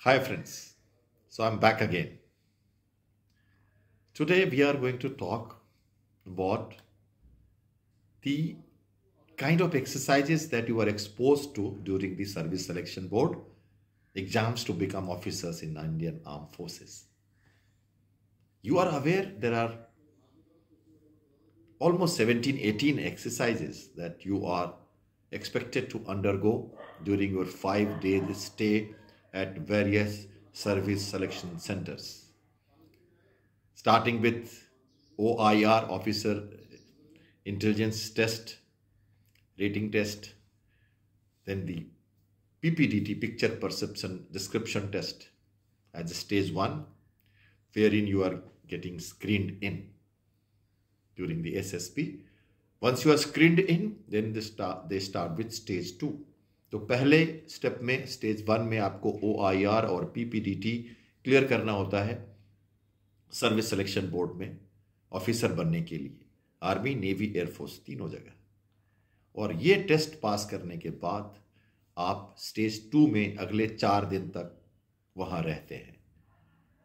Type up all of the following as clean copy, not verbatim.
Hi friends, so I'm back again. Today we are going to talk about the kind of exercises that you are exposed to during the service selection board exams to become officers in Indian Armed Forces. You are aware there are almost 17-18 exercises that you are expected to undergo during your 5-day stay at various service selection centers. Starting with OIR, Officer Intelligence Test, Rating Test, then the PPDT, Picture Perception Description Test as stage 1, wherein you are getting screened in during the SSP. Once you are screened in, then they start with stage 2. तो पहले step में stage 1 में आपको OIR और PPDT clear करना होता है service selection board में ऑफिसर बनने के लिए, आर्मी, नेवी, एयरफोर्स, तीनों जगह। और ये टेस्ट पास करने के बाद आप स्टेज 2 में अगले 4 दिन तक वहाँ रहते हैं।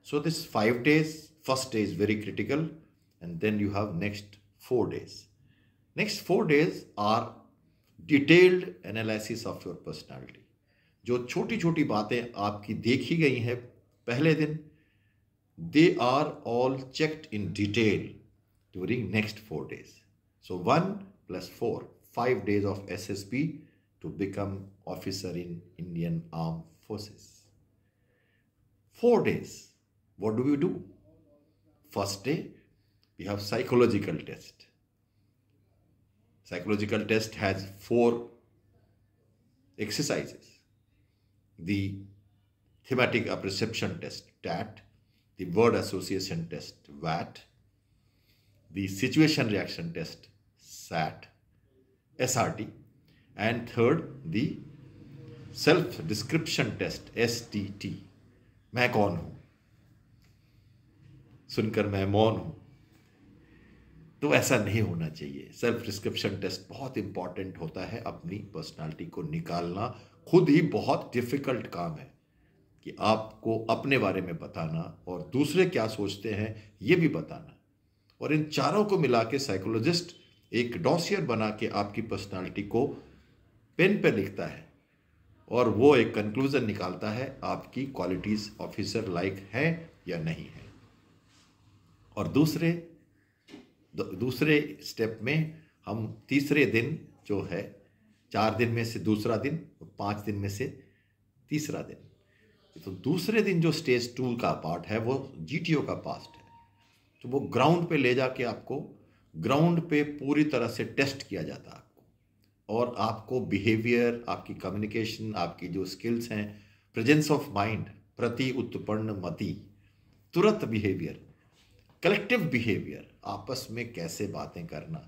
So this 5 days, first day is very critical and then you have next 4 days. Next 4 days are detailed analysis of your personality. जो छोटी छोटी बातें आपकी देखी गई हैं पहले दिन, they are all checked in detail during next 4 days. So 1 plus 4, 5 days of SSP to become officer in Indian Armed Forces. 4 days, what do we do? First day, we have psychological test. Psychological test has 4 exercises. The thematic apperception test, TAT, the word association test, VAT, the situation reaction test, SAT, SRT, and third, the self description test, SDT. मैं कौन हूं, सुनकर मैं मौन हूं, तो ऐसा नहीं होना चाहिए। सेल्फ डिस्क्रिप्शन टेस्ट बहुत इंपॉर्टेंट होता है। अपनी पर्सनालिटी को निकालना खुद ही बहुत डिफिकल्ट काम है कि आपको अपने बारे में बताना और दूसरे क्या सोचते हैं ये भी बताना। और इन चारों को मिला के साइकोलॉजिस्ट एक डॉसियर बना के आपकी पर्सनालिटी को पेन पे लिखता है और वो एक कंक्लूजन निकालता है आपकी क्वालिटीज ऑफिसर लाइक है या नहीं है। और दूसरे स्टेप में हम तीसरे दिन जो है, 4 दिन में से दूसरा दिन और 5 दिन में से तीसरा दिन, तो दूसरे दिन जो स्टेज 2 का पार्ट है वो GTO का पार्ट है। तो वो ग्राउंड पे ले जाके आपको ग्राउंड पे पूरी तरह से टेस्ट किया जाता है आपको, और आपको बिहेवियर, आपकी कम्युनिकेशन, आपकी जो स्किल्स हैं, प्रेजेंस ऑफ माइंड, प्रति उत्पन्न मति, तुरंत बिहेवियर, कलेक्टिव बिहेवियर, आपस में कैसे बातें करना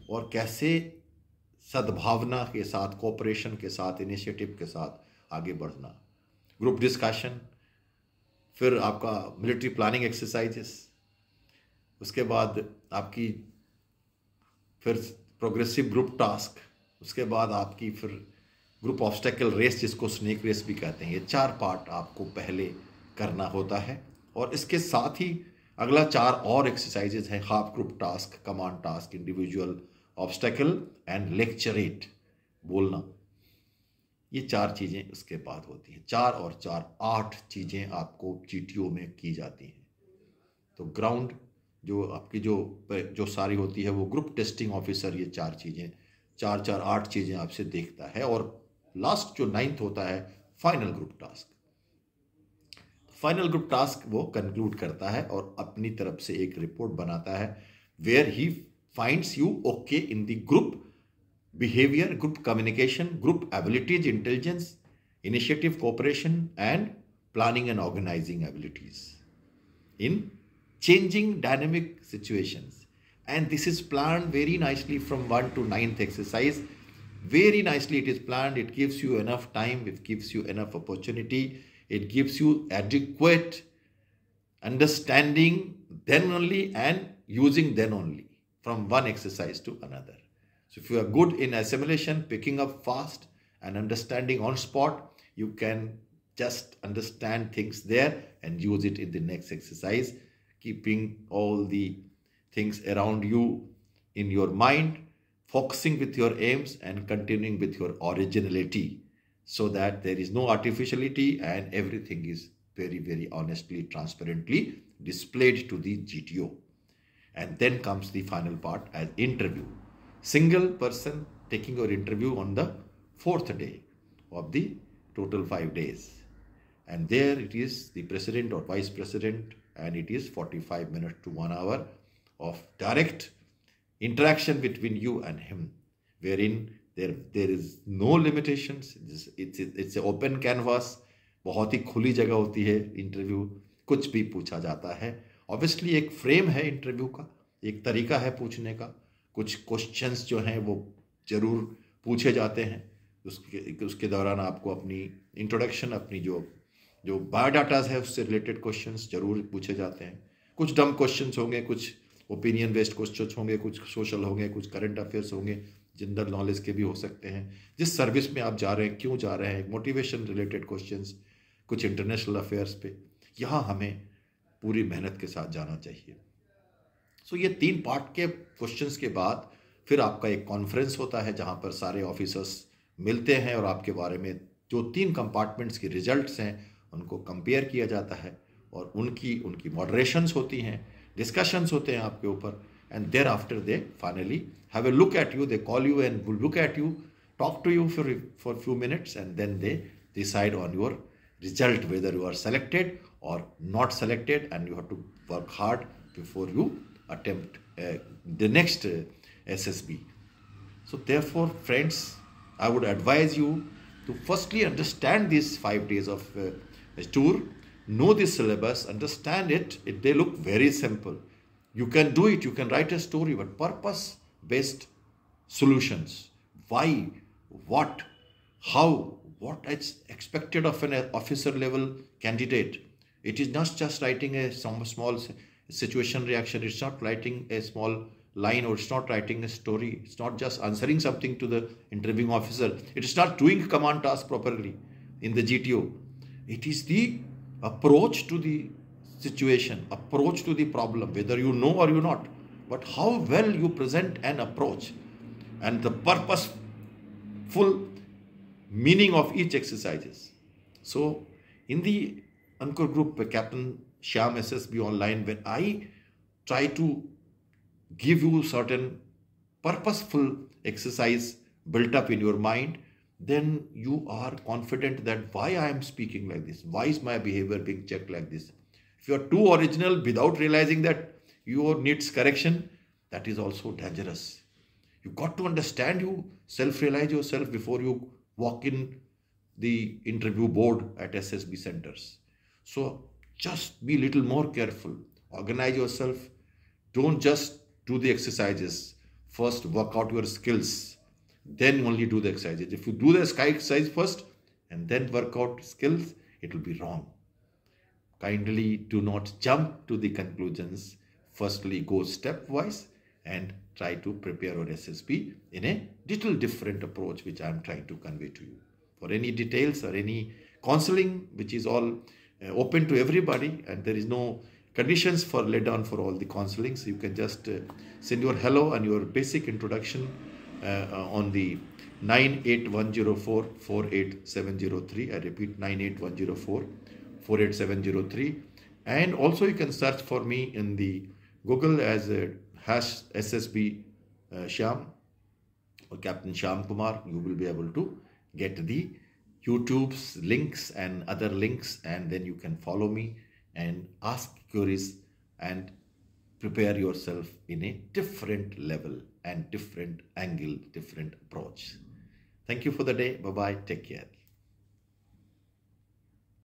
और कैसे सद्भावना के साथ, कोऑपरेशन के साथ, इनिशिएटिव के साथ आगे बढ़ना, ग्रुप डिस्कशन, फिर आपका मिलिट्री प्लानिंग एक्सरसाइजेस, उसके बाद आपकी फिर प्रोग्रेसिव ग्रुप टास्क, उसके बाद आपकी फिर ग्रुप ऑब्स्टेकल रेस जिसको स्नेक रेस भी कहते हैं। ये 4 पार्ट आपको पहले करना होता है और इसके साथ ही अगला 4 और एक्सरसाइजेज हैं, half group task, command task, individual obstacle and lecturette, बोलना। ये 4 चीज़ें उसके बाद होती हैं। 4 और 4 8 चीज़ें आपको GTO में की जाती हैं। तो ग्राउंड जो आपकी जो सारी होती है वो ग्रुप टेस्टिंग ऑफिसर ये 4 चीज़ें 4 8 चीज़ें आपसे देखता है। और लास्ट जो 9th होता है final group task. Final group task वो कंक्लूड करता है और अपनी तरफ से एक रिपोर्ट बनाता है where he finds you okay in the group behaviour, group communication, group abilities, intelligence, initiative, cooperation and planning and organising abilities in changing dynamic situations. And this is planned very nicely from 1 to 9th exercise. Very nicely it is planned. It gives you enough time. It gives you enough opportunity. It gives you adequate understanding then only and using then only from one exercise to another. So if you are good in assimilation, picking up fast and understanding on spot, you can Just understand things there and use it in the next exercise, keeping all the things around you in your mind, focusing with your aims and continuing with your originality, so that there is no artificiality and everything is very, very honestly, transparently displayed to the GTO. And then comes the final part as interview. Single person taking your interview on the 4th day of the total 5 days. And there it is the president or vice president, and it is 45 minutes to 1 hour of direct interaction between you and him, wherein there is no limitations. It's an open canvas. बहुत ही खुली जगह होती है interview, कुछ भी पूछा जाता है. ऑब्वियसली एक फ्रेम है इंटरव्यू का, एक तरीका है पूछने का. कुछ क्वेश्चंस जो हैं वो जरूर पूछे जाते हैं. उसके दौरान आपको अपनी इंट्रोडक्शन, अपनी जो बायोडाटाज है उससे रिलेटेड क्वेश्चंस जरूर पूछे जाते हैं. कुछ डम क्वेश्चंस होंगे, कुछ ओपिनियन बेस्ड क्वेश्चंस होंगे, कुछ सोशल होंगे, कुछ करंट अफेयर्स होंगे, जनरल नॉलेज के भी हो सकते हैं. जिस सर्विस में आप जा रहे हैं, क्यों जा रहे हैं, मोटिवेशन रिलेटेड क्वेश्चंस, कुछ इंटरनेशनल अफेयर्स पे. यहाँ हमें पूरी मेहनत के साथ जाना चाहिए. सो ये 3 पार्ट के क्वेश्चंस के बाद फिर आपका एक कॉन्फ्रेंस होता है जहाँ पर सारे ऑफिसर्स मिलते हैं और आपके बारे में जो 3 कंपार्टमेंट्स की रिजल्ट्स हैं उनको कंपेयर किया जाता है, और उनकी मॉडरेशन्स होती हैं, डिस्कशंस होते हैं आपके ऊपर. And thereafter they finally have a look at you, they call you and will look at you, talk to you for few minutes, and then they decide on your result whether you are selected or not selected, and you have to work hard before you attempt the next SSB. So therefore friends, I would advise you to firstly understand these 5 days of tour, know the syllabus, understand it. They look very simple. You can do it, you can write a story, but purpose based solutions. Why, what, how, what is expected of an officer level candidate. It is not just writing some small situation reaction. It's not writing a small line, or it's not writing a story. It's not just answering something to the interviewing officer. It is not doing command task properly in the GTO. It is the approach to the situation, approach to the problem, whether you know or you not, but how well you present an approach and the purposeful meaning of each exercises. So in the Ankur Group Captain Shyam SSB online, when I try to give you certain purposeful exercise built up in your mind, then you are confident that why I am speaking like this, why is my behavior being checked like this. If you are too original without realizing that you needs correction, that is also dangerous. You got to understand, you self-realize yourself before you walk in the interview board at SSB centers. So just be a little more careful. Organize yourself. Don't just do the exercises. First work out your skills. Then only do the exercises. If you do the exercise first and then work out skills, it will be wrong. Kindly do not jump to the conclusions. Firstly, go stepwise and try to prepare your SSB in a little different approach, which I am trying to convey to you. For any details or any counseling, which is all open to everybody, and there is no conditions for laid down for all the counselings. You can just send your hello and your basic introduction on the 98104-48703. I repeat, 98104-48703. And also you can search for me in the Google as #SSB Shyam or Captain Shyam Kumar. You will be able to get the YouTube's links and other links, and then you can follow me and ask queries and prepare yourself in a different level and different angle, different approach. Thank you for the day. Bye-bye. Take care.